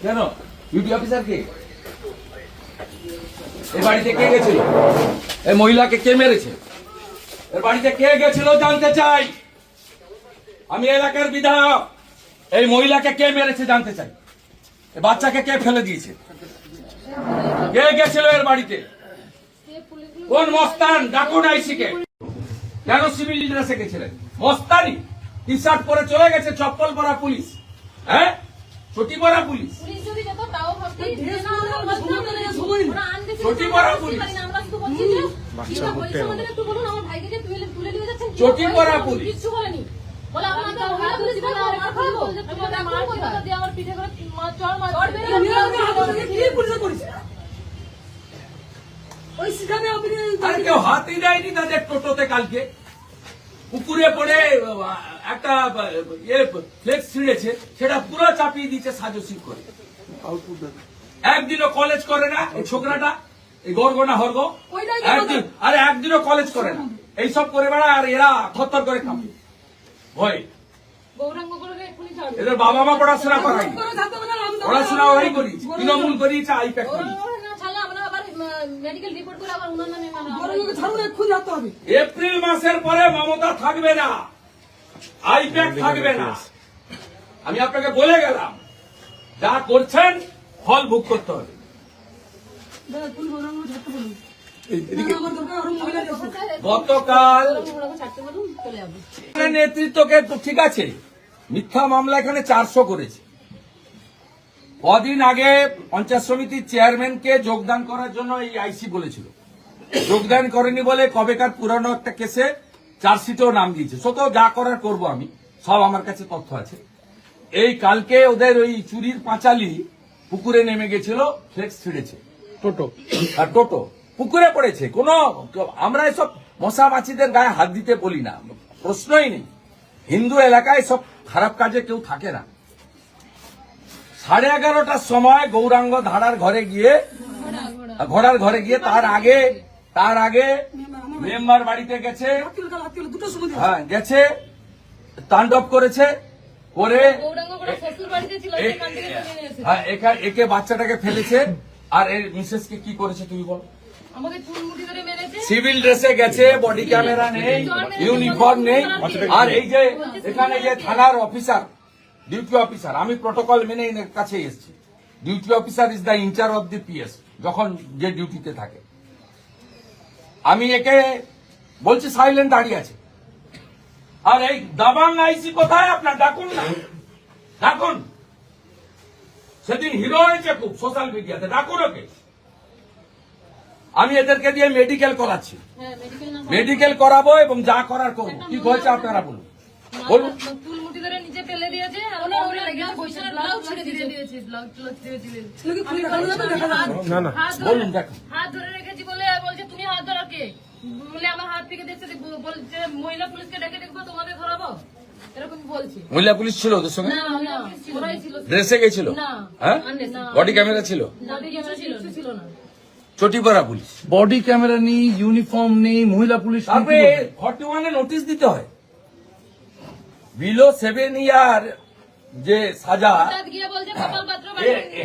কেন duty officer কে? এই বাড়িতে কে গেছিল? এই মহিলাকে কে মেরেছে? এর বাড়িতে কে গেছিল জানতে চাই। আমি এলাকার বিধায়ক। এই মহিলাকে কে মেরেছে জানতে চাই। এই বাচ্চাকে কে ফেলে দিয়েছে? কে গেছিল এর বাড়িতে? কোন মস্তান? ডাকুন আইসিকে। কেন সিভিল ড্রেসে গেছিলেন? মস্তানি টি শার্ট পরে চলে গেছে, চপ্পল পরা পুলিশ, হ্যাঁ ছুটি পরা পুলিশ, ছুটি পরা পুলিশ, ছুটি পরা পুলিশ। আর কেউ হাতই দেয়নি তাদের টোটোতে। কালকে পুকুরে পড়ে একটা ফ্লেক্স ছিঁড়েছে, সেটা পুরো চাপিয়ে দিয়েছে সাজসিং করে। একদিনও কলেজ করে না এই ছোকরাটা, এই গর্গনা হর্গ। একদিনও কলেজ করে না, এইসব করে বেড়ায়। আর এরা থরথর করে কাঁপে ভয়। এদের বাবা মা পড়াশোনা করায়নি, পড়াশোনা ওরাই করিয়েছে, তৃণমূল করিয়েছে, আইপ্যাক করিয়েছে। এপ্রিল মাসের পরে মমতা থাকবে না, আইপ্যাক থাকবে না। আমি আপনাকে বলে গেলাম, যা করছেন ফল ভোগ করতে হবে। গতকাল নেতৃত্বকে তো ঠিক আছে, মিথ্যা মামলা এখানে 400 করেছে। কদিন আগে পঞ্চায়েত সমিতির চেয়ারম্যানকে যোগদান করার জন্য এই আইসি বলেছিল, যোগদান করেনি বলে কবেকার পুরানো একটা কেসে চার্জশিটেও নাম দিয়েছে। সত যা করার করব আমি, সব আমার কাছে তথ্য আছে। এই কালকে ওদের ওই চুরির পাঁচালি পুকুরে নেমে গেছিল, ফ্লেক্স ছিঁড়েছে, টোটো পুকুরে পড়েছে। কোন আমরা এসব মশা মাছিদের গায়ে হাত দিতে বলি না, প্রশ্নই নেই। হিন্দু এলাকায় সব খারাপ কাজে কেউ থাকে না। 11:30টার সময় গৌরাঙ্গ ঘোড়ার ঘরে গিয়ে তার আগে মেম্বার বাড়িতে গেছে, হ্যাঁ গেছে, তাণ্ডব করেছে, করে একে বাচ্চাটাকে ফেলেছে। আর এর মিসেসকে কি করেছে তুমি বলো? সিভিল ড্রেসে গেছে, বডি ক্যামেরা নেই, ইউনিফর্ম নেই। আর এই যে এখানে যে থানার অফিসার, ডিউটি অফিসার, আমি প্রটোকল মেনে এর কাছে এসেছি। Duty officer is the in-charge of the PS, যখন যে ডিউটিতে থাকে। আমি একে বলছি সাইলেন্ট দাঁড়িয়ে আছে। আর এই দাবাং আইসি কোথায় আপনার? ডাকুন না, ডাকুন। সেদিন হিরো হয়েছে খুব সোশ্যাল মিডিয়াতে, ডাকুন ওকে। আমি এদেরকে দিয়ে মেডিকেল করাচ্ছি, মেডিকেল করাবো এবং যা করার করবো। কি হয়েছে আপনারা বলুন, বলুন। বলুন, দেখুন। হাত ধরে রেখেছি বলে বলছে তুমি হাত ধরো কে? বলে আমার হাত থেকে দেখছে, বলছে মহিলা পুলিশকে ডেকে দেখবো, তোমাদের ধরাবো, এরকম বলছে। মহিলা পুলিশ ছিল ওদের সঙ্গে? ড্রেসে গেছিল? হ্যাঁ, বডি ক্যামেরা ছিল? ছিল না। চটি পরা পুলিশ, বডি ক্যামেরা নেই, ইউনিফর্ম নেই, মহিলা পুলিশ। তারপরে 41-এ নোটিশ দিতে হয়। বিলো 7 ইয়ার যে সাজা,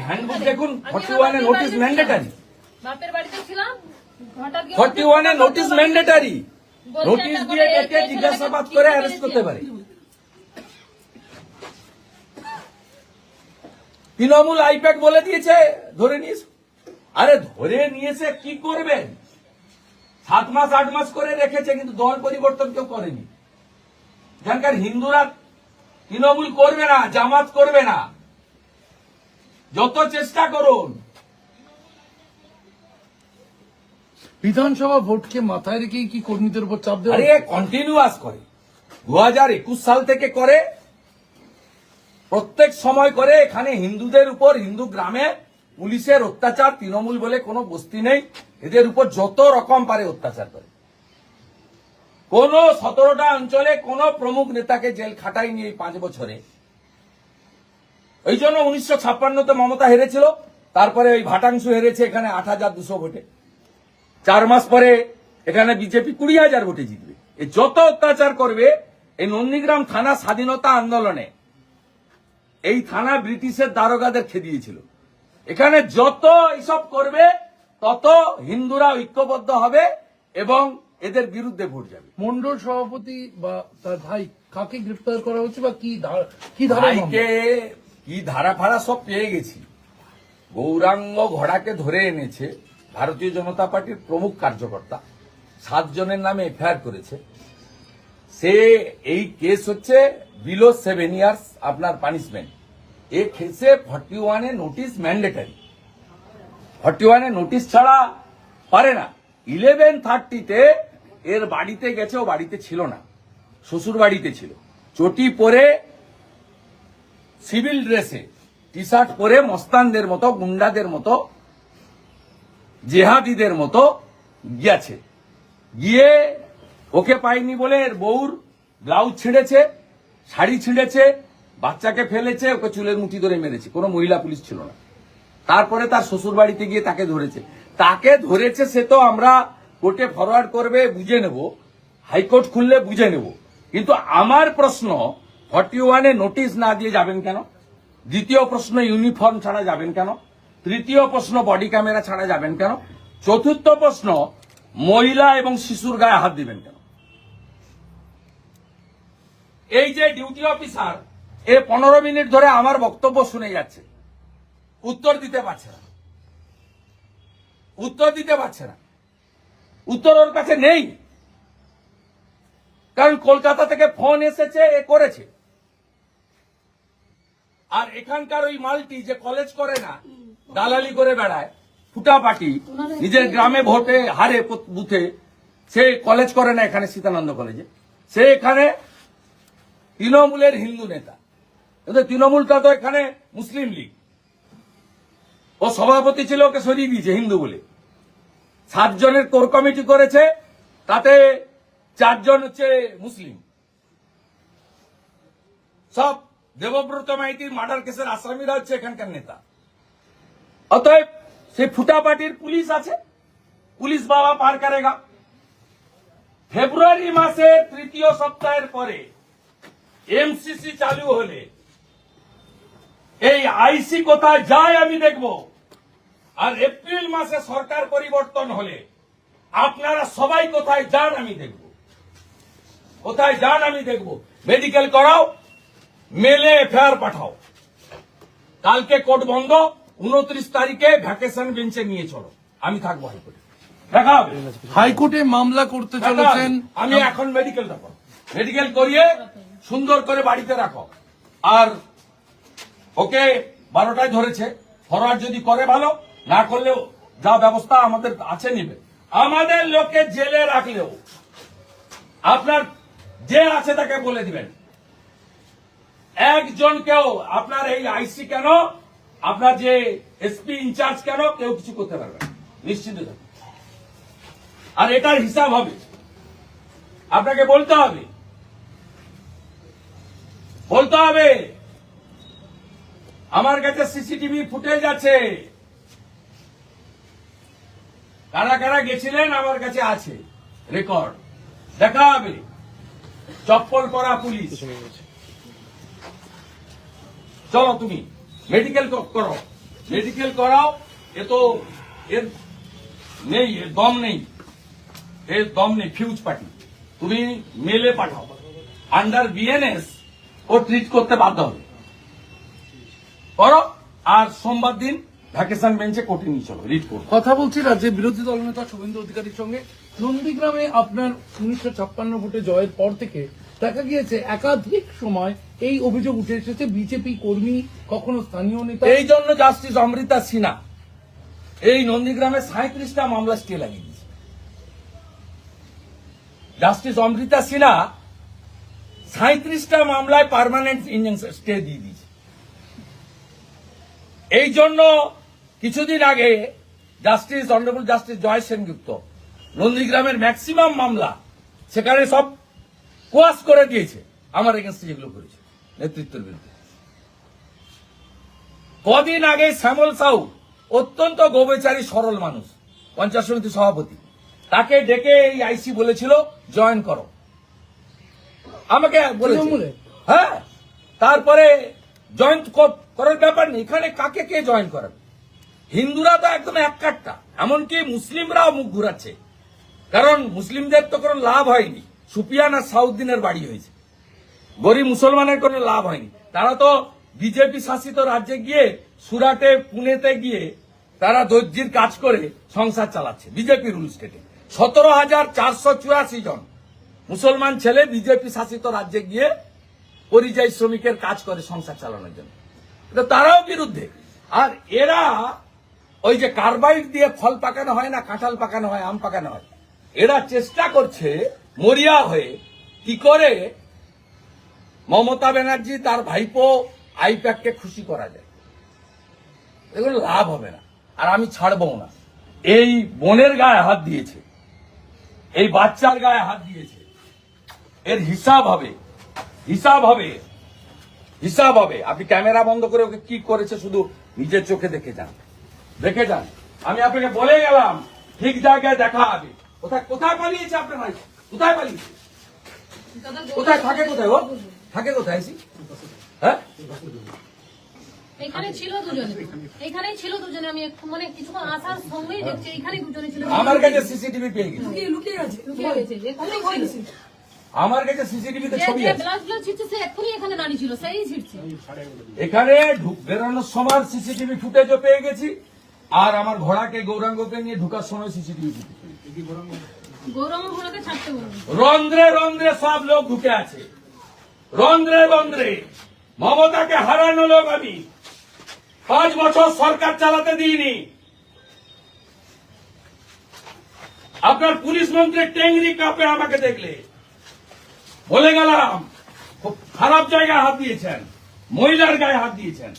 হ্যান্ডবুক দেখুন, 41-এ নোটিশ ম্যান্ডেটারি। 41-এ নোটিশ ম্যান্ডেটারি। নোটিশ দিয়ে ডেকে জিজ্ঞাসাবাদ করে অ্যারেস্ট করতে পারে। তৃণমূল আইপ্যাক বলে দিয়েছে ধরে নিয়েছে। আরে ধরে নিয়েছে কি করবেন? 7 মাস 8 মাস করে রেখেছে, কিন্তু দল পরিবর্তন কেউ করেনি। এখানকার হিন্দুরা তৃণমূল করবে না, জামাত করবে না, যত চেষ্টা করুন। বিধানসভা ভোটকে মাথায় রেখে কি কর্মীদের উপর চাপ দেওয়া? আরে কন্টিনিউয়াস করে, 2021 সাল থেকে করে, প্রত্যেক সময় করে। এখানে হিন্দুদের উপর, হিন্দু গ্রামে পুলিশের অত্যাচার, তৃণমূল বলে কোনো বস্তি নেই, এদের উপর যত রকম পারে অত্যাচার করে। কোন 17টা অঞ্চলে কোন প্রমুখ নেতাকে জেল খাটায়নি এই 5 বছরে। এই জন্য 1956-তে মমতা হেরেছিল, তারপরে ওই ভাটাংশু হেরেছে এখানে 8,200 ভোটে। 4 মাস পরে এখানে বিজেপি 20,000 ভোটে জিতবে। এই যত অত্যাচার করবে, এই নন্দীগ্রাম থানা স্বাধীনতা আন্দোলনে এই থানা ব্রিটিশের দারোগাদের খেদিয়েছিল। এখানে যত এইসব করবে তত হিন্দুরা ঐক্যবদ্ধ হবে এবং এদের বিরুদ্ধে ভোট যাবে। মন্ডল সভাপতি বা তার ভাই কাকে গ্রেফতার করা হচ্ছে বা কি ধারা ভাইকে কি ধারা ফাড়া সব পেয়ে গেছি। গৌরাঙ্গ ঘোড়াকে ধরে এনেছে ভারতীয় জনতা পার্টির প্রমুখ কার্যকর্তা, 7 জনের নামে এফআইআর করেছে। সে এই কেস হচ্ছে বিলো 7 ইয়ার্স আপনার পানিশমেন্ট। এই কেসে 41 নোটিশ ম্যান্ডেটারি। 41 নোটিশ ছাড়া পারে না। 11:30-তে এর বাড়িতে গেছে, ও বাড়িতে ছিল না, শ্বশুর বাড়িতে ছিল। চটি পরে সিভিল ড্রেসে টি শার্ট পরে মস্তানদের মতো, গুন্ডাদের মতো, জেহাদিদের মতো গিয়েছে। গিয়ে ওকে পাইনি বলে এর বউর ব্লাউজ ছিঁড়েছে, শাড়ি ছিঁড়েছে, বাচ্চাকে ফেলেছে, ওকে চুলের মুঠি ধরে মেরেছে। কোনো মহিলা পুলিশ ছিল না। তারপরে তার শ্বশুর বাড়িতে গিয়ে তাকে ধরেছে। তাকে ধরেছে সে তো আমরা কোর্টে ফরওয়ার্ড করবে, বুঝে নেব, হাইকোর্ট খুললে বুঝে নেব। কিন্তু আমার প্রশ্ন, 41-এ নোটিশ না দিয়ে যাবেন কেন? দ্বিতীয় প্রশ্ন, ইউনিফর্ম ছাড়া যাবেন কেন? তৃতীয় প্রশ্ন, বডি ক্যামেরা ছাড়া যাবেন কেন? চতুর্থ প্রশ্ন, মহিলা এবং শিশুর গায়ে হাত দিবেন কেন? এই যে ডিউটি অফিসার, এ 15 মিনিট ধরে আমার বক্তব্য শুনে যাচ্ছে, উত্তর দিতে পারছে না। উত্তর ওর কাছে নেই, কারণ কলকাতা থেকে ফোন এসেছে, এ করেছে। আর এখানকার ওই মালটি যে কলেজ করে না, দালালি করে বেড়ায়, ফুটা পার্টি, নিজের গ্রামে ভোটে হারে বুথে, সে কলেজ করে না এখানে সীতানন্দ কলেজে। সে এখানে তৃণমূলের হিন্দু নেতা, কিন্তু তৃণমূলটা তো এখানে মুসলিম লীগ। ও সভাপতি ছিল, ওকে সরিয়ে দিয়েছে হিন্দু বলে। 7 জনের কোর কমিটি করেছে, তাতে 4 জন হচ্ছে মুসলিম। সব দেবব্রত মাইতির মার্ডার কেসের আসামিরা হচ্ছে এখানকার নেতা। অতএব সেই ফুটা পার্টির পুলিশ আছে, পুলিশ বাবা পার করেগা। ফেব্রুয়ারি মাসের 3য় সপ্তাহের পরে এমসিসি চালু হলে এই আইসি কোথায় যায় আমি দেখব। আর এপ্রিল মাসে সরকার পরিবর্তন হলে আপনারা সবাই কোথায় যান আমি দেখব। মেডিকেল করাও, মেলে এফআইআর পাঠাও। কালকে কোর্ট বন্ধ, 29 তারিখে ভ্যাকেশন বেঞ্চে নিয়ে চলো, আমি থাকবো হাইকোর্টে, দেখা হবে। হাইকোর্টে মামলা করতে চলেছেন। আমি এখন মেডিকেল করিয়ে সুন্দর করে বাড়িতে রাখো। আর ওকে 12টায় ধরেছে, ফরওয়ার্ড যদি করে ভালো, না করলেও যা ব্যবস্থা আমাদের আছে নিবে। আমাদের লোককে জেলে রাখলেও আপনার যে আছে তাকে বলে দিবেন, একজনকেও আপনার এই আইসি কেন, আপনার যে এসপি ইনচার্জ কেন, কেউ কিছু করতে পারবে না, নিশ্চিন্ত থাকুন। আর এটার হিসাব হবে, আপনাকে বলতে হবে। আমার কাছে সিসিটিভি ফুটেজ আছে, কারা কারা গেছিলেন আমার কাছে আছে রেকর্ড, দেখা হবে। চপ্পল পরা পুলিশ, চলো তুমি মেডিকেল করাও। এ তো এর নেই, এর দম নেই, ফিউজ পার্টি। তুমি মেলে পাঠাও, আন্ডার বিএনএস ও ট্রিট করতে বাধ্য হবে, করো। আর সোমবার দিন ভ্যাকেশন বেঞ্চে কোর্টে নিয়ে চলো, রিট করো। কথা বলছি রাজ্যের বিরোধী দলনেতা শুভেন্দু অধিকারীর সঙ্গে। নন্দীগ্রামে আপনার 1956 ভোটে জয়ের পর থেকে দেখা গিয়েছে একাধিক সময় এই অভিযোগ উঠে এসেছে, বিজেপি কর্মী, কখনো স্থানীয় নেতা। এই জন্য জাস্টিস অমৃতা সিনহা এই নন্দীগ্রামে 37টা মামলা স্টে লাগিয়ে দিয়েছে। জাস্টিস অমৃতা সিনহা 37টা মামলায় পার্মানেন্ট ইনজাংশন স্টে দিয়ে দিয়েছে। এই জন্য কিছুদিন আগে অনারেবল জাস্টিস জয় সেনগুপ্ত নন্দীগ্রামের ম্যাক্সিমাম মামলা সেখানে সব কোয়াশ করে দিয়েছে, আমার এগেন্স্টে যেগুলো করেছে নেতৃত্বের বিরুদ্ধে। কদিন আগে শ্যামল সাউ, অত্যন্ত গোবেচারী সরল মানুষ, পঞ্চায়েত সমিতি সভাপতি, তাকে ডেকে এই আইসি বলেছিল জয়েন করো, আমাকে বলেছিল। হ্যাঁ, তারপরে জয়েন করার ব্যাপার নেই, এখানে কাকে কে জয়েন করাবে? হিন্দুরা তো একদম এক কাট্টা, এমনকি মুসলিমরাও মুখ ঘুরাচ্ছে, কারণ মুসলিমদের তো কোনো লাভ হয়নি। সুপিয়ান আর সাউদ্দিনের বাড়ি হয়েছে, গরিব মুসলমানের কোনো লাভ হয়নি। তারা তো বিজেপি শাসিত রাজ্যে গিয়ে, সুরাটে পুনেতে গিয়ে তারা দর্জির কাজ করে সংসার চালাচ্ছে বিজেপি রুল স্টেটে। 17,484 জন মুসলমান ছেলে বিজেপি শাসিত রাজ্যে গিয়ে পরিযায়ী শ্রমিকের কাজ করে সংসার চালানোর জন্য। এটা তারাও বিরুদ্ধে। আর এরা ওই যে কার্বাইড দিয়ে ফল পাকানো হয় না, কাঁঠাল পাকানো হয়, আম পাকানো হয়, এরা চেষ্টা করছে মরিয়া হয়ে কি করে মমতা ব্যানার্জি তার ভাইপো আইপ্যাককে খুশি করা যায়। এগুলো লাভ হবে না, আর আমি ছাড়বো না। এই বোনের গায়ে হাত দিয়েছে, এই বাচ্চার গায়ে হাত দিয়েছে, এর হিসাব হবে, হিসাব হবে, হিসাব হবে। আপনি ক্যামেরা বন্ধ করে ওকে কি করেছে শুধু নিজের চোখে দেখে যান, দেখে যান। আমি আপনাকে বলে গেলাম ঠিক জায়গায় দেখা হবে। কোথায় কোথায় পালিয়েছে আপনার ভাই? কোথায় পালিয়েছে? কোথায় থাকে? কোথায় ও থাকে? কোথায়? হ্যাঁ, এখানে ছিল দুজনে, এখানেই ছিল দুজনে। আমি মানে কিছুক্ষণ আসার সঙ্গেই দেখছি এখানেই দুজনে ছিল। আমার কাছে সিসিটিভি পেয়ে গেছে, লুকিয়ে গেছে, এখানেই ছিল। আমার কাছে সিসিটিভিতে ছবি আছে। ব্লাড ছিটছে সে এক্ষুনি এখানে দাঁড়িয়ে ছিল, সেই ছিটছে। এখানে বেরোনোর সময় সিসিটিভি ফুটেজও পেয়ে গেছি, আর আমার ঘোড়াকে গৌরাঙ্গকে নিয়ে ঢুকার সময় সিসিটিভি ফুটেজ। গৌরঙ্গ ঘোড়াকে ছাড়তে বলুন। রন্ধ্রে রন্ধ্রে সব লোক ঢুকে আছে, রন্ধ্রে রন্ধ্রে। মমতাকে হারানো লোক আমি 5 বছর সরকার চালাতে দিইনি। আপনার পুলিশ মন্ত্রী টেংরি কাপে আমাকে দেখলে বলে গেলাম, খুব খারাপ জায়গায় হাত দিয়েছেন, মহিলার গায়ে হাত দিয়েছেন।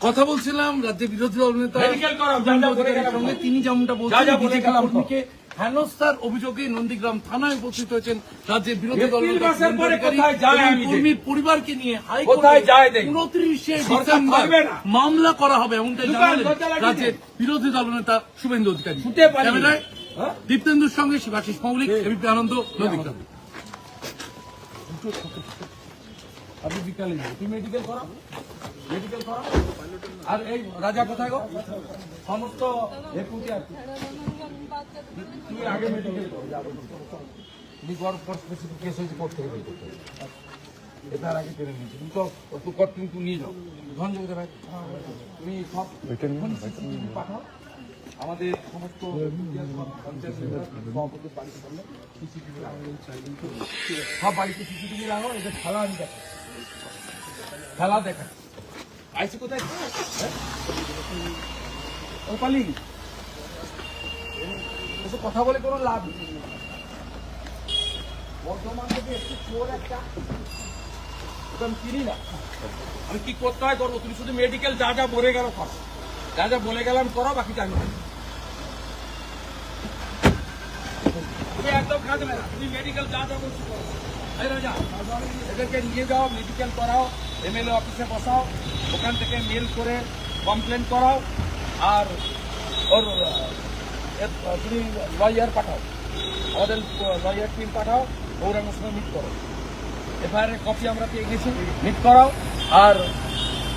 কথা বলছিলাম রাজ্যের বিরোধী দল নেতা মেডিকেল করাও, যা যা বলে গেলাম। সঙ্গে তিনি যেমনটা যা বলছেন যা বলে বিজেপি গেলাম। কর্মীকে হেনস্থার অভিযোগে নন্দীগ্রাম থানায় উপস্থিত হয়েছেন রাজ্যের বিরোধী দল এপ্রিল নেতা মাসের শুভেন্দু পরে অধিকারী কোথায় যায় এবং আমি দেখি। কর্মীর পরিবারকে নিয়ে কোথায় হাইকোর্টে যায় দেখি। 29শে সরকার ডিসেম্বর থাকবে না। মামলা করা হবে এমনটাই দোকান জানালেন দরজা লাগিয়ে রাজ্যের বিরোধী দল নেতা শুভেন্দু অধিকারী। ছুটে পালিয়ে। ক্যামেরায় হ্যাঁ? দীপ্তেন্দুর সঙ্গে শিবাশিস মৌলিক, এবিপি আনন্দ, নন্দীগ্রাম। আপনি বিকালে যান, তুমি মেডিকেল করাও, মেডিকেল করাও। আর এই রাজা কোথায় গো? সমস্ত একুটি আর কি। তুমি আগে মেডিকেল করো, যাবো তুমি গড় ফর স্পেসিফিক কেস হয়েছে কোর্ট থেকে বের করতে হবে। এটার আগে টেনে নিয়েছি তুমি তো, কোর্ট কিন্তু নিয়ে যাও ধনজয় ভাই। তুমি সব পাঠাও আমাদের সমস্ত পঞ্চায়েত সভাপতি বাড়িতে করলে সিসিটিভি সব বাড়িতে সিসিটিভি লাগাও। এদের খেলা আমি দেখাই, খেলা দেখা। আইসি কোথায়? ও পালি এসব কথা বলে কোনো লাভ নেই। বর্ধমান থেকে একটু চোর একটা, ওটা আমি চিনি না। আমি কি করতে হয় করবো, তুমি শুধু মেডিকেল যা যা বলে গেল করো, যা যা বলে গেলাম করো, বাকি জানি না। তুমি একদম কাঁদবে না, তুমি মেডিকেল যা যা বলছো করো। এই রাজা, এদেরকে নিয়ে যাও, মেডিকেল করাও, এমএলএ অফিসে বসাও, ওখান থেকে মেল করে কমপ্লেন করাও, আর ওর তুমি লয়ার পাঠাও, আমাদের লয়ার টিম পাঠাও, গৌরাঙ্গের সঙ্গে মিট করো। এফআইআর এর কপি আমরা পেয়ে গেছি, মিট করাও। আর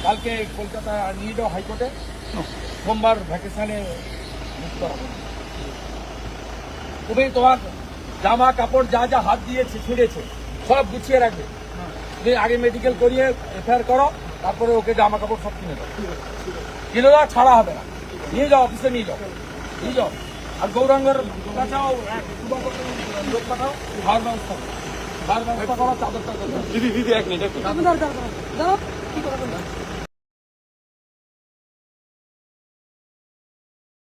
কালকে কলকাতা নিয়ে যাও হাইকোর্টে, সোমবার ভ্যাকেশনে মিট করাও। তুমি তোমার জামা কাপড় যা যা হাত দিয়েছে ছিঁড়েছে সব গুছিয়ে রাখবে। তুমি আগে মেডিকেল করিয়ে এফআইআর করো, তারপরে ওকে জামা কাপড় সব কিনে দাও, কিনে দাও, ছাড়া হবে না। নিয়ে যাও, অফিসে নিয়ে যাও, নিয়ে যাও। আর গৌরাঙ্গের কাছেও লোক পাঠাও, খাওয়ার ব্যবস্থা করো, খাওয়ার ব্যবস্থা করো, চাদর টাদর। দিদি দিদি এক মিনিট, কি করবেন?